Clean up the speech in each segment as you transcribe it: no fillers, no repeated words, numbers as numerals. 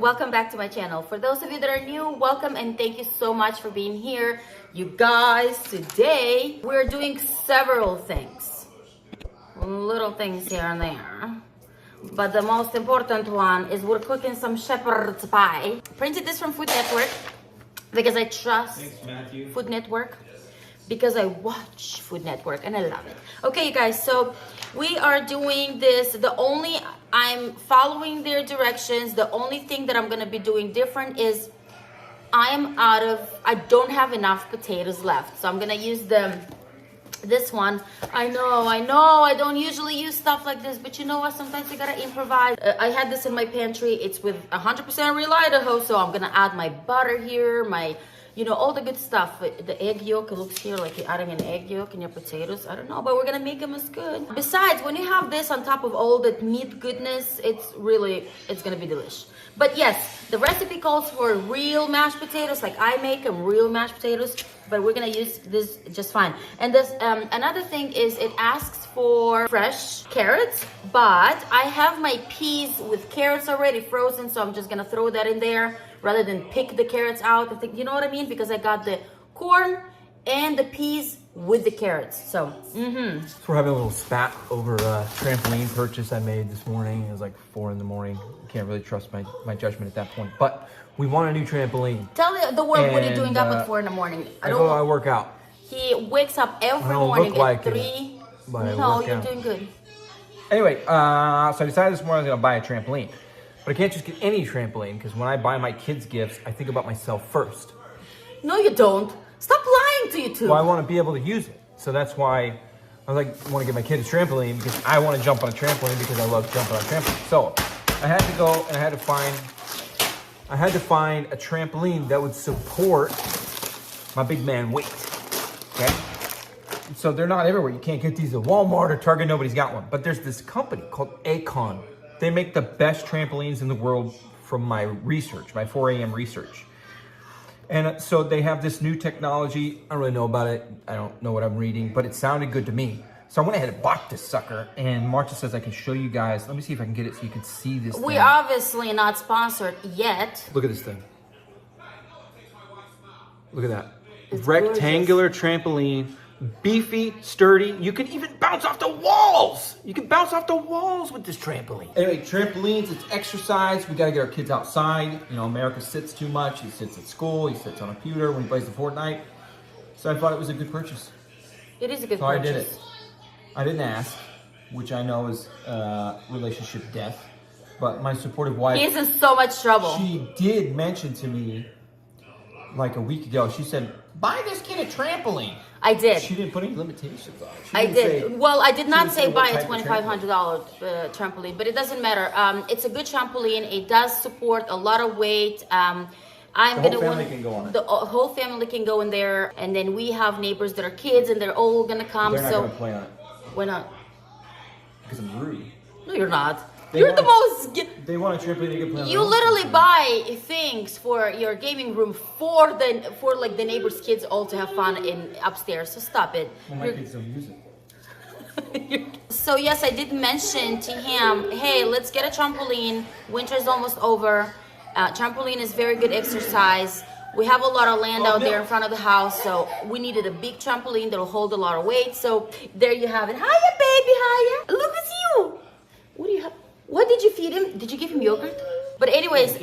welcome back to my channel. For those of you that are new, welcome and thank you so much for being here. You guys, today we're doing several things. Little things here and there. But the most important one is we're cooking some shepherd's pie. Printed this from Food Network because I trust Food Network. Because I watch Food Network and I love it. Okay, you guys, so we are doing this. I'm following their directions. The only thing that I'm gonna be doing different is I don't have enough potatoes left. So I'm gonna use this one. I know, I don't usually use stuff like this, but you know what? Sometimes you gotta improvise. I had this in my pantry. It's with 100% real Idaho, so I'm gonna add my butter here, all the good stuff. The egg yolk, it looks here like you're adding an egg yolk in your potatoes. I don't know, but we're gonna make them as good. Besides, when you have this on top of all that meat goodness, it's gonna be delish. But yes, the recipe calls for real mashed potatoes, like I make them, real mashed potatoes, but we're gonna use this just fine. And this, another thing is it asks for fresh carrots, but I have my peas with carrots already frozen, so I'm just gonna throw that in there rather than pick the carrots out. I think, you know what I mean? Because I got the corn and the peas with the carrots. So, So we're having a little spat over a trampoline purchase I made this morning. It was like 4 in the morning. Can't really trust my judgment at that point. But we want a new trampoline. Tell the world what are you doing up at 4 in the morning. I work out. He wakes up every morning at 3. No, you're doing good. Anyway, so I decided this morning I was going to buy a trampoline. But I can't just get any trampoline because when I buy my kids gifts, I think about myself first. No, you don't. Stop lying to you two. Well, I want to be able to use it. So that's why I want to get my kids a trampoline because I want to jump on a trampoline because I love jumping on a trampoline. So I had to go and I had to find a trampoline that would support my big man weight. Okay? So they're not everywhere. You can't get these at Walmart or Target. Nobody's got one. But there's this company called Acon. They make the best trampolines in the world from my research, my 4 a.m. research. And so they have this new technology. I don't really know about it. I don't know what I'm reading, but it sounded good to me. So I went ahead and bought this sucker. And Marcia says I can show you guys. Let me see if I can get it so you can see this thing. We're obviously not sponsored yet. Look at this thing. Look at that. It's rectangular gorgeous. Trampoline. Beefy, sturdy. You can even bounce off the walls. You can bounce off the walls with this trampoline. Anyway, trampolines, it's exercise. We got to get our kids outside. You know, America sits too much. He sits at school. He sits on a computer when he plays the Fortnite. So I thought it was a good purchase. It is a good purchase. So I did it. I didn't ask, which I know is relationship death. But my supportive wife... He's in so much trouble. She did mention to me like a week ago. She said, buy this kid a trampoline. I did. She didn't put any limitations on it. I did. Well, I did not say buy a $2,500 trampoline, but it doesn't matter. It's a good trampoline. It does support a lot of weight. The whole family can go on it. The whole family can go in there, and then we have neighbors that are kids, and they're all gonna come. They're not gonna play on it. Why not? Because I'm rude. No, you're not. You're the most... They want a trampoline they can play on. You literally buy things for your gaming room for like the neighbors' kids all to have fun in upstairs. So stop it. Well, my kids don't use it. So yes, I did mention to him, hey, let's get a trampoline. Winter's almost over. Trampoline is very good exercise. We have a lot of land out there in front of the house, so we needed a big trampoline that'll hold a lot of weight. So there you have it. Hiya, baby, hiya. Look at you. What do you have? What did you feed him? Did you give him yogurt? But anyways,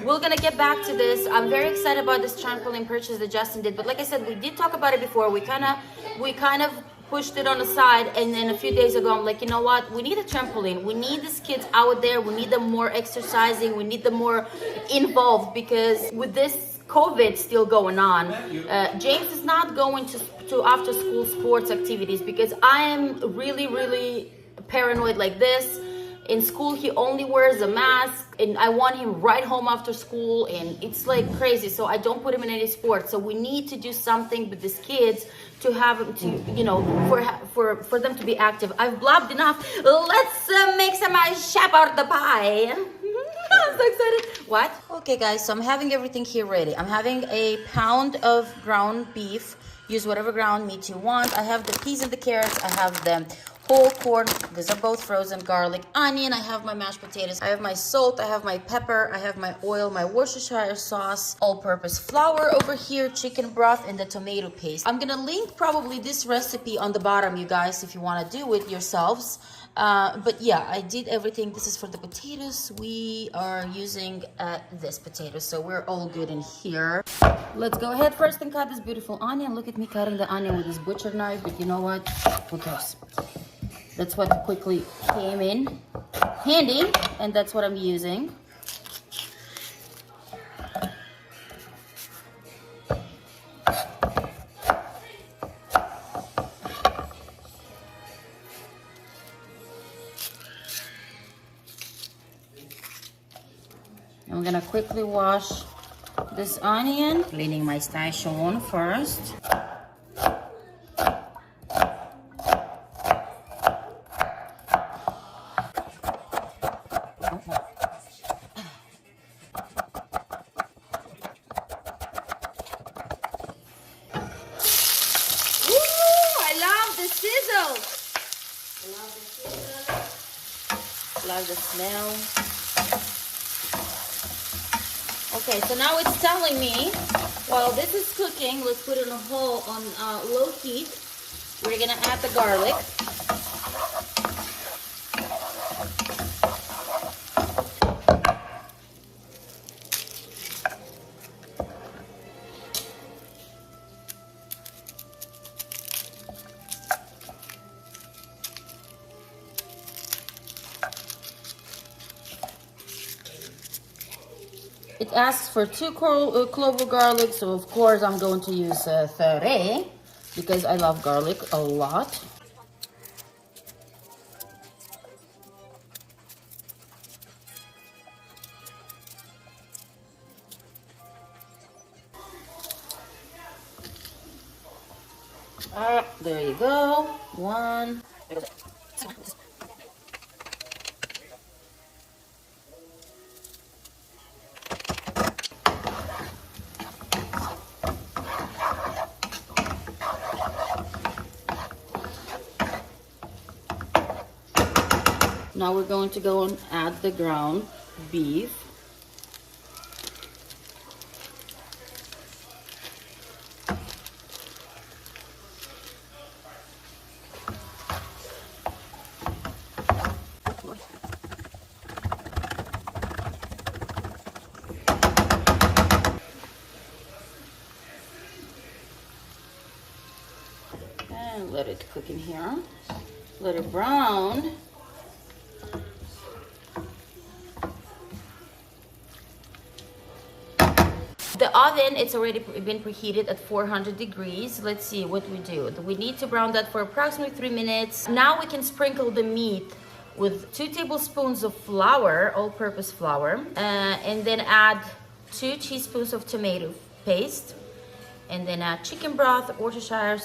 we're gonna get back to this. I'm very excited about this trampoline purchase that Justin did. But like I said, we did talk about it before. We kind of pushed it on the side, and then a few days ago, I'm like, you know what? We need a trampoline. We need these kids out there. We need them more exercising. We need them more involved because with this COVID still going on, James is not going to after school sports activities because I am really, really paranoid like this. In school, he only wears a mask, and I want him right home after school, and it's like crazy. So I don't put him in any sports. So we need to do something with these kids to have them to, for them to be active. I've blabbed enough. Let's make some shepherd pie. I'm so excited. What? Okay, guys. So I'm having everything here ready. I'm having a pound of ground beef. Use whatever ground meat you want. I have the peas and the carrots. I have the whole corn. These are both frozen. Garlic, onion. I have my mashed potatoes. I have my salt. I have my pepper. I have my oil, my Worcestershire sauce, all-purpose flour over here, chicken broth, and the tomato paste. I'm gonna link probably this recipe on the bottom, you guys, if you want to do it yourselves. But yeah, I did everything. This is for the potatoes. We are using this potato, so we're all good in here. Let's go ahead first and cut this beautiful onion. Look at me cutting the onion with this butcher knife, but you know what? Who cares? That's what quickly came in handy, and that's what I'm using. I'm gonna quickly wash this onion, cleaning my station first. Love the smell. Okay, so now it's telling me while this is cooking, let's put it on low heat. We're gonna add the garlic. It asks for 2 cloves of garlic, so of course I'm going to use 3 because I love garlic a lot. There you go. 1. Now we're going to go and add the ground beef. And let it cook in here. Let it brown. The oven, it's already been preheated at 400 degrees. Let's see what we do. We need to brown that for approximately 3 minutes. Now we can sprinkle the meat with 2 tablespoons of flour, all-purpose flour, and then add 2 teaspoons of tomato paste, and then add chicken broth, Worcestershire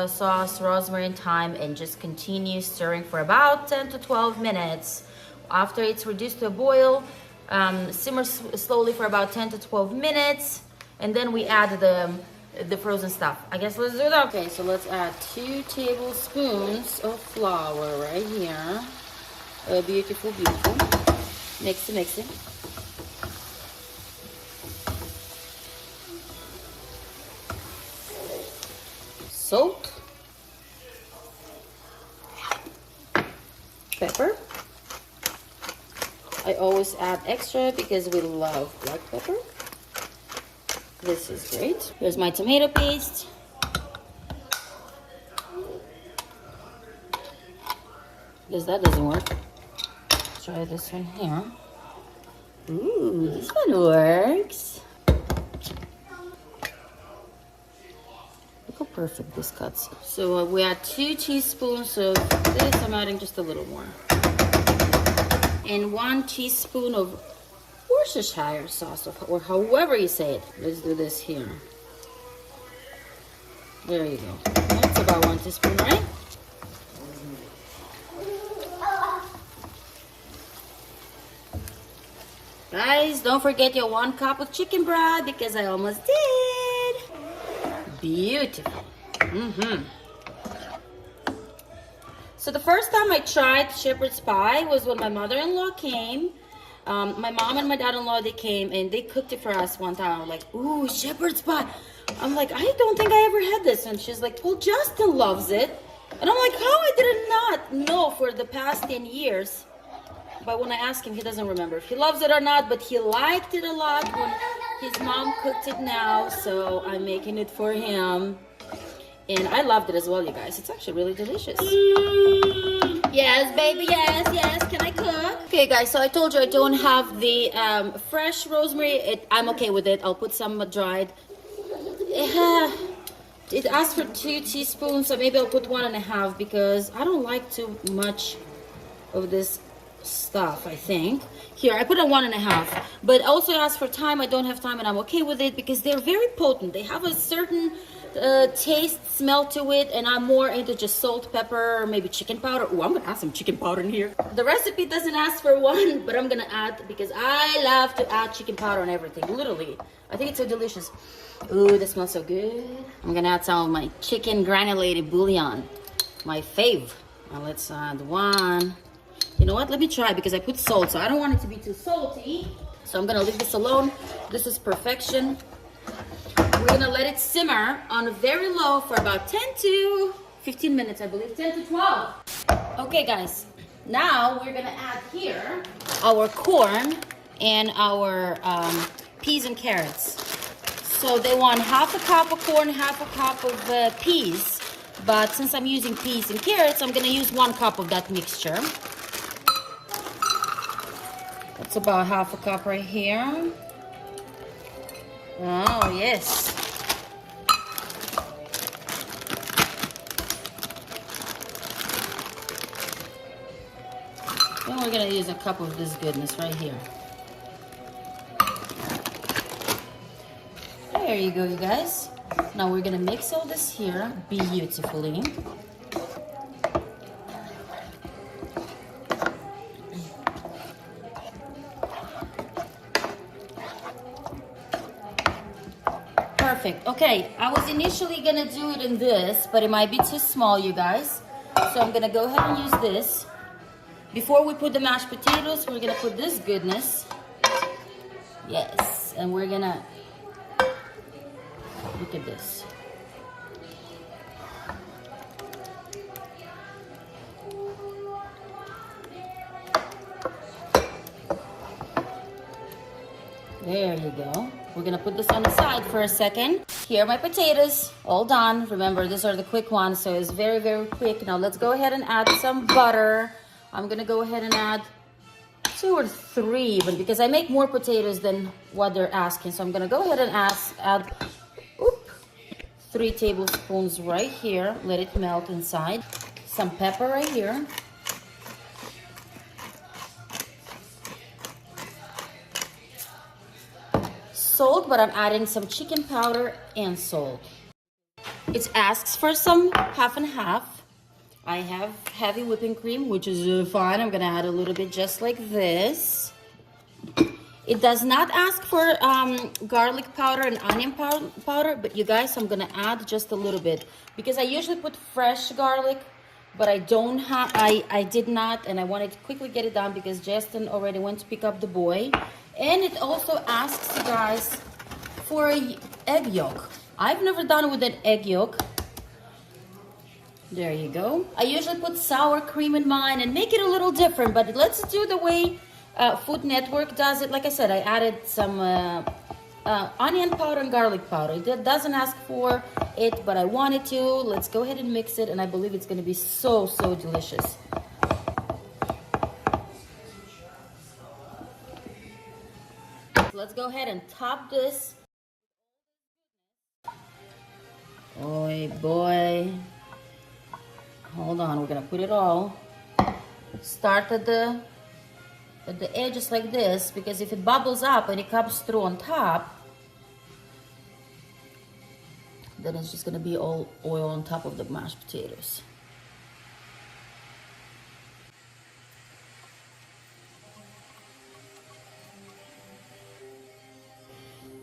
sauce, rosemary, and thyme, and just continue stirring for about 10 to 12 minutes. After it's reduced to a boil, simmer slowly for about 10 to 12 minutes, and then we add the frozen stuff. I guess let's do that. Okay, so let's add 2 tablespoons of flour right here. Beautiful, beautiful. Mix it. Salt, pepper. I always add extra because we love black pepper. This is great. Here's my tomato paste. Because that doesn't work. Try this one here. Ooh, this one works. Look how perfect this cuts. So we add 2 teaspoons of this. I'm adding just a little more. And 1 teaspoon of Worcestershire sauce, or however you say it. Let's do this here. There you go. That's about 1 teaspoon, right? Guys, don't forget your 1 cup of chicken broth because I almost did. Beautiful. So the first time I tried shepherd's pie was when my mother-in-law came. My mom and my dad-in-law, they came and they cooked it for us one time. I'm like, ooh, shepherd's pie. I'm like, I don't think I ever had this. And she's like, well, Justin loves it. And I'm like, how? I did not know for the past 10 years. But when I ask him, he doesn't remember if he loves it or not, but he liked it a lot when his mom cooked it now. So I'm making it for him. And I loved it as well, you guys. It's actually really delicious. Yes, baby, yes. Can I cook? Okay, guys, so I told you I don't have the fresh rosemary. I'm okay with it. I'll put some dried. It asked for 2 teaspoons, so maybe I'll put 1.5 because I don't like too much of this stuff, I think. Here, I put a 1.5. But also asked for thyme. I don't have thyme, and I'm okay with it because they're very potent. They have a certain taste, smell to it, and I'm more into just salt, pepper, maybe chicken powder. Oh, I'm gonna add some chicken powder in here. The recipe doesn't ask for one, but I'm gonna add because I love to add chicken powder on everything, literally. I think it's so delicious. Ooh, that smells so good. I'm gonna add some of my chicken granulated bouillon, my fave. Now let's add 1. You know what? Let me try because I put salt, so I don't want it to be too salty. So I'm gonna leave this alone. This is perfection. We're gonna let it simmer on very low for about 10 to 15 minutes, I believe, 10 to 12. Okay, guys, now we're gonna add here our corn and our peas and carrots. So they want 1/2 cup of corn, 1/2 cup of peas. But since I'm using peas and carrots, I'm gonna use 1 cup of that mixture. That's about 1/2 cup right here. Oh, yes. Then we're gonna use a cup of this goodness right here. There you go, you guys. Now we're gonna mix all this here beautifully. Perfect. Okay, I was initially gonna do it in this, but it might be too small, you guys. So I'm gonna go ahead and use this. Before we put the mashed potatoes, we're gonna put this goodness. Yes, and we're gonna look at this. There you go. We're gonna put this on the side for a second. Here are my potatoes, all done. Remember, these are the quick ones, so it's very, very quick. Now let's go ahead and add some butter. I'm gonna go ahead and add 2 or 3 even, because I make more potatoes than what they're asking. So I'm gonna go ahead and add 3 tablespoons right here. Let it melt inside. Some pepper right here. Salt, but I'm adding some chicken powder and salt. It asks for some 1/2 and 1/2. I have heavy whipping cream, which is fine. I'm gonna add a little bit just like this. It does not ask for garlic powder and onion powder, but you guys, I'm gonna add just a little bit because I usually put fresh garlic, but I don't have, I did not, and I wanted to quickly get it done because Justin already went to pick up the boy. And it also asks you guys for an egg yolk. I've never done it with an egg yolk. There you go. I usually put sour cream in mine and make it a little different, but let's do the way Food Network does it. Like I said, I added some onion powder and garlic powder. It doesn't ask for it, but I wanted to. Let's go ahead and mix it, and I believe it's going to be so, so delicious. Let's go ahead and top this. Oh boy. Hold on, we're gonna put it all. Start at the edges like this, because if it bubbles up and it comes through on top, then it's just gonna be all oil on top of the mashed potatoes.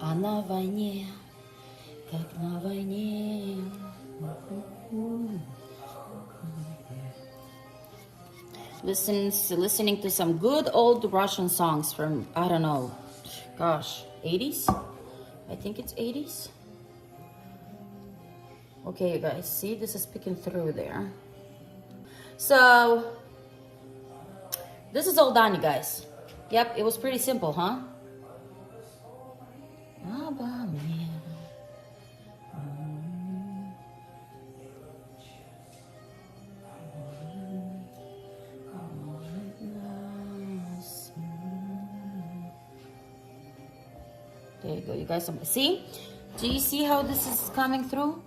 А на войне, как на войне. listening to some good old Russian songs from, I don't know, gosh, 80s? I think it's 80s. Okay, you guys, see, this is picking through there. So, this is all done, you guys. Yep, it was pretty simple, huh? There you go, you guys. See? Do you see how this is coming through?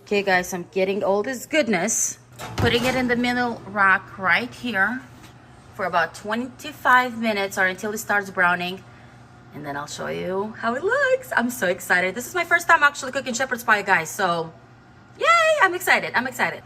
Okay, guys, I'm getting all this goodness, putting it in the middle rack right here for about 25 minutes or until it starts browning. And then I'll show you how it looks. I'm so excited. This is my first time actually cooking shepherd's pie, guys. So, yay! I'm excited. I'm excited.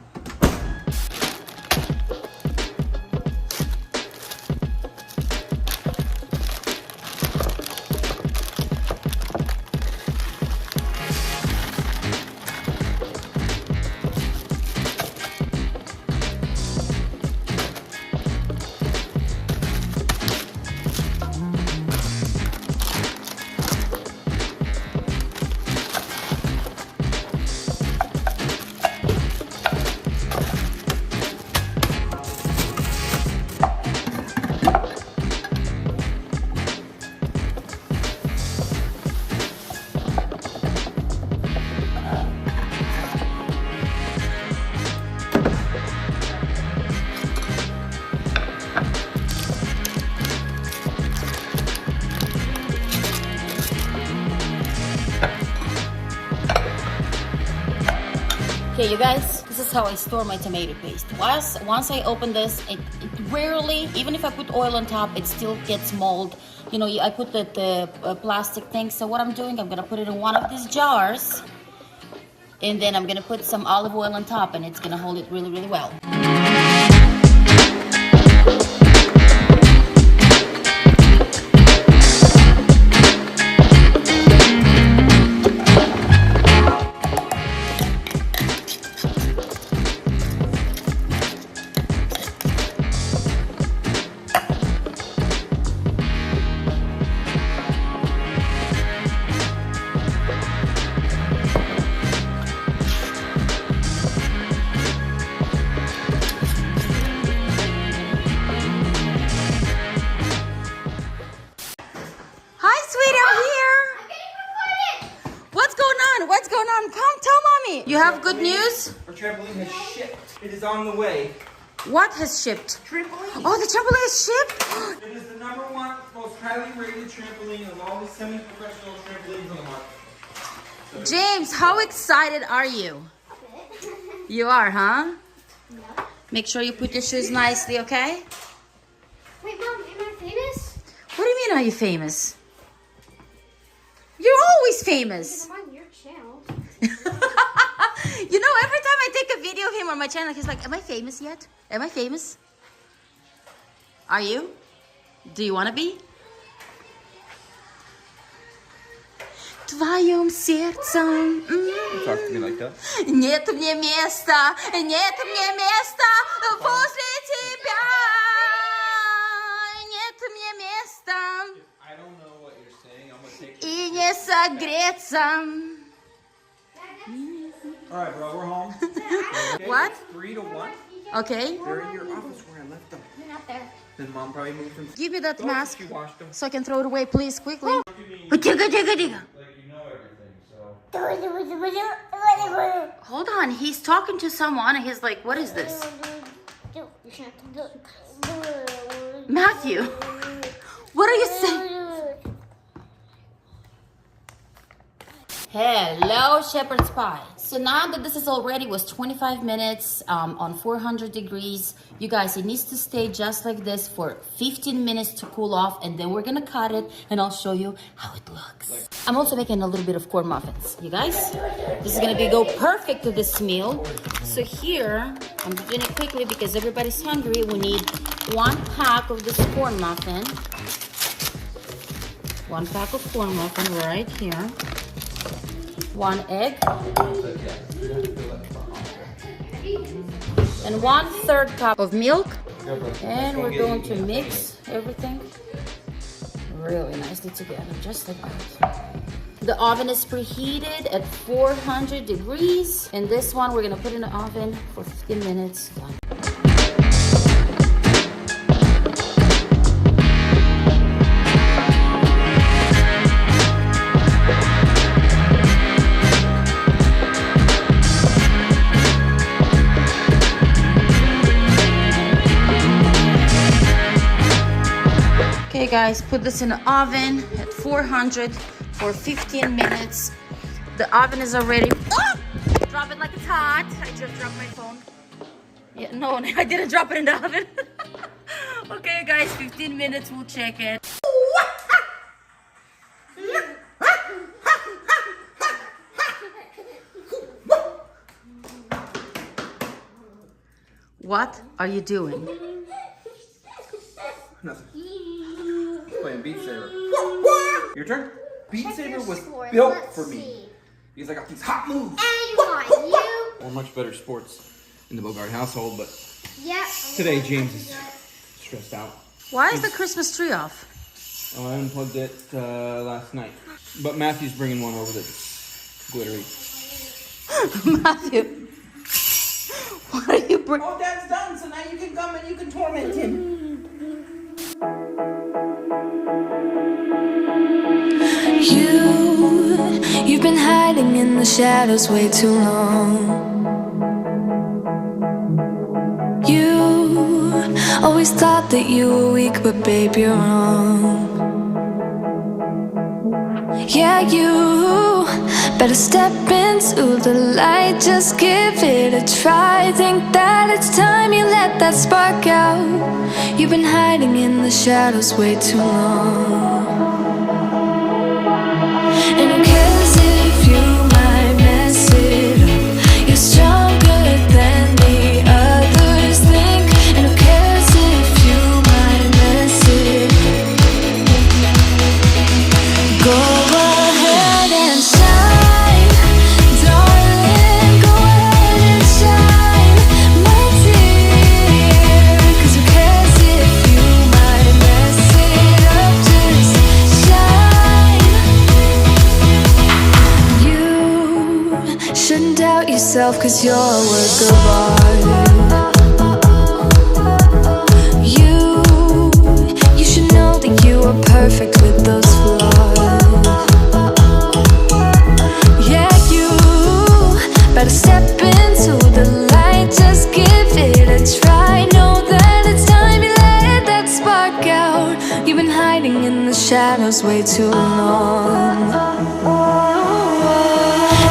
Okay, you guys, this is how I store my tomato paste. Once I open this, it rarely, even if I put oil on top, it still gets mold. You know, I put the plastic thing. So what I'm doing, I'm gonna put it in one of these jars, and then I'm gonna put some olive oil on top, and it's gonna hold it really, really well. Come tell mommy. You have good news? Our trampoline has shipped. It is on the way. What has shipped? Trampoline. Oh, the trampoline is shipped? It is the #1 most highly rated trampoline of all the semi-professional trampolines on the market. So James, how excited are you? You are, huh? Yeah. Make sure you put your shoes nicely, okay? Wait, Mom, am I famous? What do you mean, are you famous? You're always famous. I'm on your channel. You know, every time I take a video of him on my channel, he's like, am I famous yet? Am I famous? Are you? Do you want to be? Твоим сердцем. talk to me like that. Нет мне места возле тебя. Нет мне места. I don't know what you're saying. I'm gonna take И не согреться. All right, bro, we're home. Okay, What? it's 3-1. Okay. They're in your office where I left them. They're not there. Then mom probably moved them. Give me that mask You washed them. so I can throw it away, please, quickly. Like you know everything, so. Hold on, he's talking to someone and he's like, what is this? Matthew, what are you saying? Hello, shepherd's pie. So now that this is all ready, was 25 minutes on 400 degrees. You guys, it needs to stay just like this for 15 minutes to cool off, and then we're gonna cut it and I'll show you how it looks. I'm also making a little bit of corn muffins. You guys, this is gonna go perfect to this meal. So here, I'm doing it quickly because everybody's hungry. We need 1 pack of this corn muffin. 1 pack of corn muffin right here. 1 egg. And 1/3 cup of milk. And we're going to mix everything really nicely together, just like that. The oven is preheated at 400 degrees. And this one we're gonna put in the oven for 15 minutes. Done. Okay guys, put this in the oven at 400 for 15 minutes. The oven is already, drop it like it's hot. I just dropped my phone. Yeah, no, I didn't drop it in the oven. Okay guys, 15 minutes, we'll check it. What are you doing? Nothing. Playing Beat Saber. Your turn. Beat Saber was built for me because I got these hot moves. We're much better sports in the Bogart household, but today James is stressed out. Why is the Christmas tree off? Oh, I unplugged it last night, but Matthew's bringing one over that's glittery. Matthew, what are you bringing? Oh, Dad's done, so now you can come and you can torment him. You've been hiding in the shadows way too long. You always thought that you were weak, but babe, you're wrong. Yeah, you better step into the light, just give it a try. Think that it's time you let that spark out. You've been hiding in the shadows way too long. And who cares if you might mess it up? You're stronger than the others think. And who cares if you might mess it up? Go ahead and shine, darling. Go ahead and shine, my dear. 'Cause who cares if you might mess it up? Just shine. You shouldn't doubt yourself, 'cause you're a work of art. You should know that you are perfect with those flaws. Yeah, you better step into the light, just give it a try. Know that it's time you let that spark out. You've been hiding in the shadows way too long.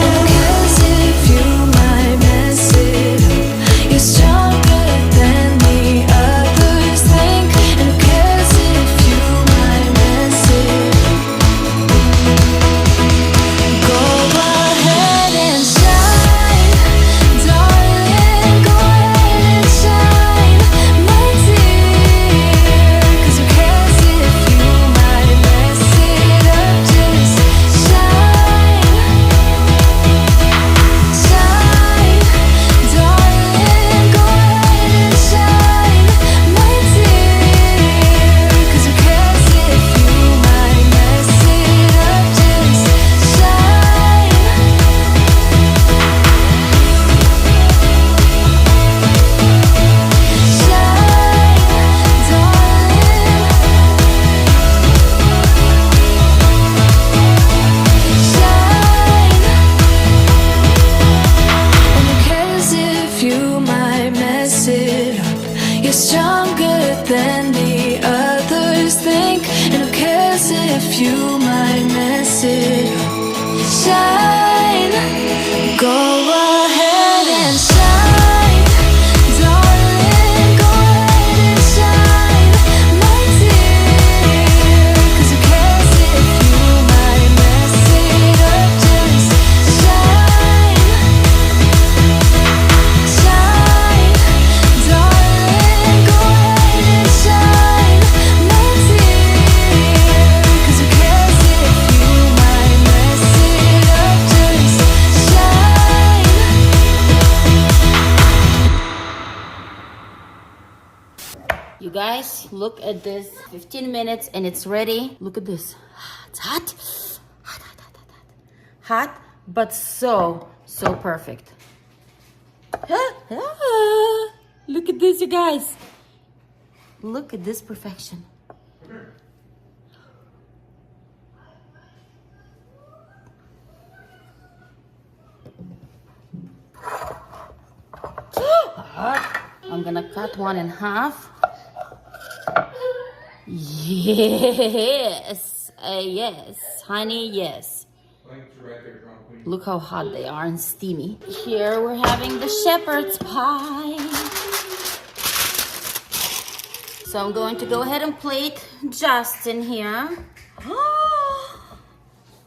And who cares if you might mess it up? You're stronger than the others think. And who cares if you might mess it up? Go ahead and shine, darling. Go ahead and shine, my dear. 'Cause who cares if you might mess it up? Just shine, shine, darling. Go ahead and shine, my dear. 'Cause who cares if you might mess it up? Just shine. You're stronger than the others think. And who cares if you might mess it up? Shine, go ahead and shine, darling. Go ahead and shine, my dear. 'Cause who cares if you might mess it up? Just shine, shine, darling. Go ahead and shine, my dear. 'Cause who cares You guys, look at this. 15 minutes and it's ready. Look at this. It's hot. Hot, hot, hot, hot, hot. Hot, but so perfect. Look at this, you guys. Look at this perfection. I'm gonna cut one in half. Yes, yes, honey, yes. Look how hot they are and steamy. Here we're having the shepherd's pie. So I'm going to go ahead and plate Justin here.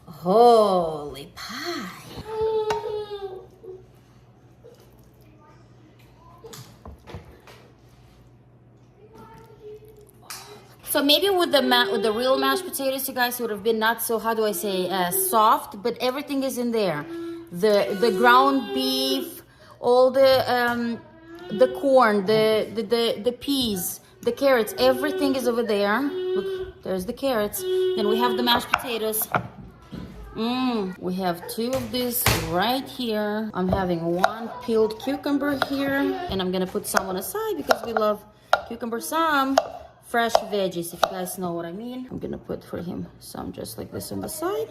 Holy pie. So maybe with the real mashed potatoes, you guys, would have been not so, how do I say, soft, but everything is in there. The ground beef, all the corn, the peas, the carrots, everything is over there. Look, there's the carrots. Then we have the mashed potatoes. We have 2 of these right here. I'm having 1 peeled cucumber here, and I'm gonna put some on the side because we love cucumber. Some fresh veggies, if you guys know what I mean. I'm gonna put for him some just like this on the side.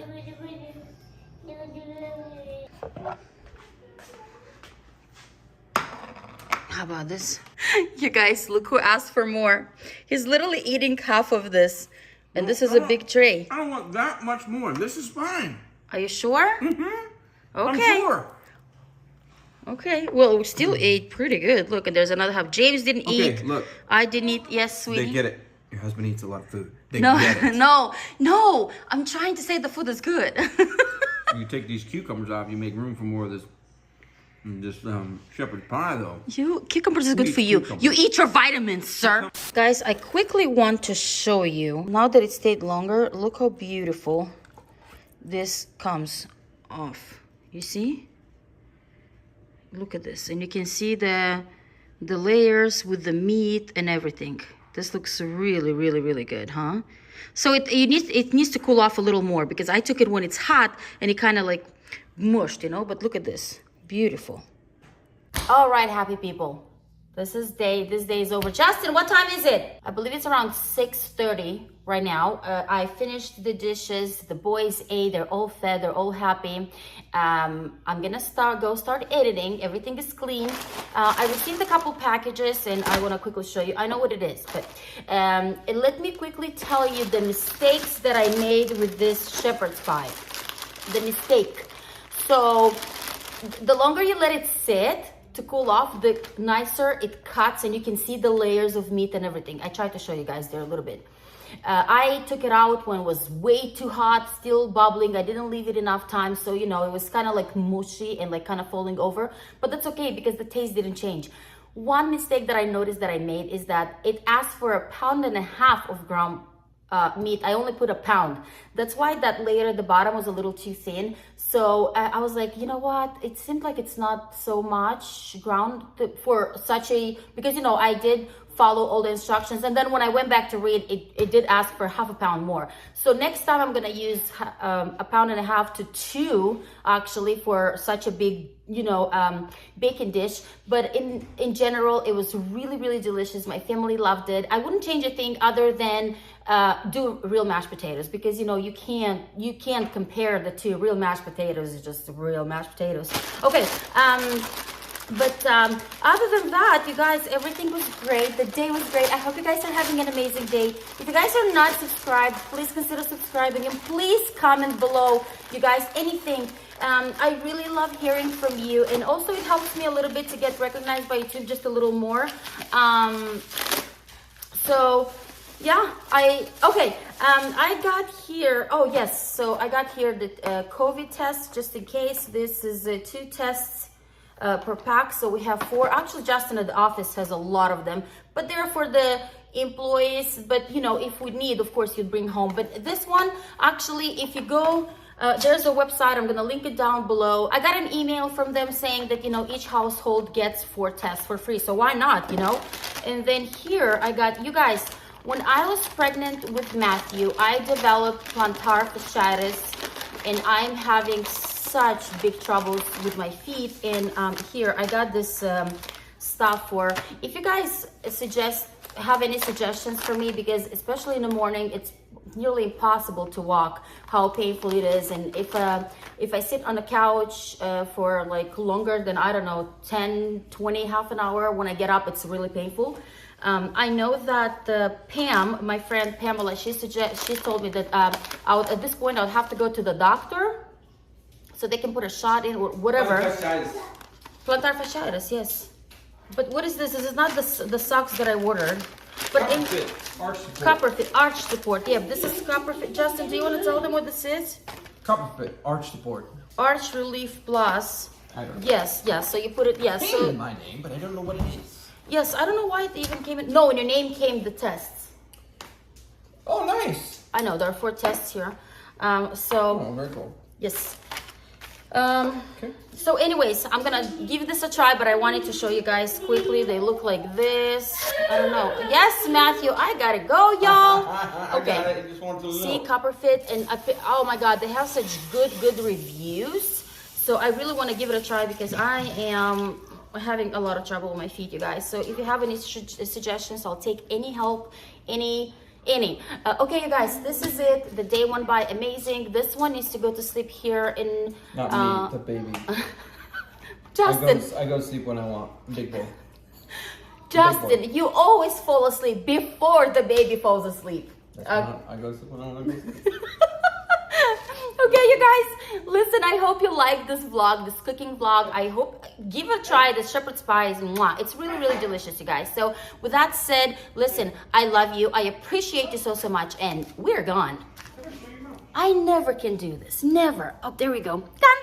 How about this? You guys, look who asked for more. He's literally eating half of this, and this is a big tray. I don't want that much more. This is fine. Are you sure? Mm-hmm. Okay. I'm sure. Okay, well, we still ate pretty good. Look, and there's another half. James didn't eat. Okay, look. I didn't eat. Yes, sweetie. They get it. Your husband eats a lot of food. They No, get it. no. I'm trying to say the food is good. You take these cucumbers off, you make room for more of this shepherd's pie, though. Cucumbers is good for you. Cucumbers. You eat your vitamins, sir. Guys, I quickly want to show you, now that it stayed longer, look how beautiful this comes off. You see? Look at this, and you can see the layers with the meat and everything. This looks really, really, really good, huh? So it needs to cool off a little more because I took it when it's hot and it kind of like mushed, you know. But look at this, beautiful. All right, happy people. This day is over. Justin, what time is it? I believe it's around 6:30 right now. I finished the dishes. The boys ate. They're all fed. They're all happy. I'm gonna start editing. Everything is clean. I received a couple packages, and I want to quickly show you. I know what it is, but let me quickly tell you the mistakes that I made with this shepherd's pie. The mistake. So the longer you let it sit to cool off, the nicer it cuts, and you can see the layers of meat and everything. I tried to show you guys there a little bit. I took it out when it was way too hot, still bubbling. I didn't leave it enough time, so you know, it was kind of like mushy and like kind of falling over, but that's okay because the taste didn't change. One mistake that I noticed that I made is that it asked for 1.5 pounds of ground meat. I only put 1 pound. That's why that layer at the bottom was a little too thin. So I was like, you know what? It seemed like it's not so much ground for such a, because you know, I did follow all the instructions, and then when I went back to read, it did ask for 0.5 pound more. So next time I'm gonna use 1.5 pounds to 2 actually for such a big, you know, bacon dish. But in general, it was really, really delicious. My family loved it. I wouldn't change a thing other than do real mashed potatoes, because you know, you can't compare the two. Real mashed potatoes is just real mashed potatoes. Okay, but other than that, you guys, everything was great. The day was great. I hope you guys are having an amazing day. If you guys are not subscribed, please consider subscribing, and please comment below, you guys, anything. I really love hearing from you, and also it helps me a little bit to get recognized by YouTube just a little more. So yeah, I got here, oh yes, so I got here the COVID test just in case. This is 2 tests per pack, so we have 4. Actually, Justin at the office has a lot of them, but they're for the employees. But you know, if we need, of course, you'd bring home. But this one, actually, if you go, there's a website, I'm gonna link it down below. I got an email from them saying that, you know, each household gets 4 tests for free, so why not, you know? And then here I got, you guys, when I was pregnant with Matthew, I developed plantar fasciitis, and I'm having such big troubles with my feet. And here I got this stuff for, if you guys have any suggestions for me, because especially in the morning, it's nearly impossible to walk, how painful it is. And if I sit on the couch for like longer than, I don't know, 10, 20, half an hour, when I get up, it's really painful. I know that Pam, my friend Pamela, she told me that at this point I would have to go to the doctor so they can put a shot in or whatever. Plantar fasciitis, yes. But what is this? This is not the socks that I ordered. But Copperfit arch support. Yeah, this is Copperfit. Justin, do you want to tell them what this is? Copperfit arch support. Arch Relief Plus. I don't know. Yes, yes. So you put it. Yes. It came in my name, but I don't know what it is. Yes, I don't know why it even came in. No, in your name came the tests. Oh, nice. I know there are 4 tests here. Oh, very cool. Yes. Okay. So anyways, I'm gonna give this a try, but I wanted to show you guys quickly. They look like this. I don't know. Yes, Matthew, I gotta go, y'all. Okay. I just wanted to See, know. Copperfit, and oh my God, they have such good reviews. So I really want to give it a try because I am having a lot of trouble with my feet, you guys. So if you have any suggestions, I'll take any help, any. Okay, you guys, this is it. The day went by amazing. This one needs to go to sleep here in. Not me, the baby. Justin. I go to sleep when I want. Big boy. Justin, you always fall asleep before the baby falls asleep. I go to sleep when I want to go to sleep. Okay, you guys, listen, I hope you like this vlog, this cooking vlog. I hope, give it a try, the shepherd's pies. Mwah. It's really delicious, you guys. So with that said, listen, I love you. I appreciate you so much, and we're gone. I never can do this, never. Oh, there we go. Done.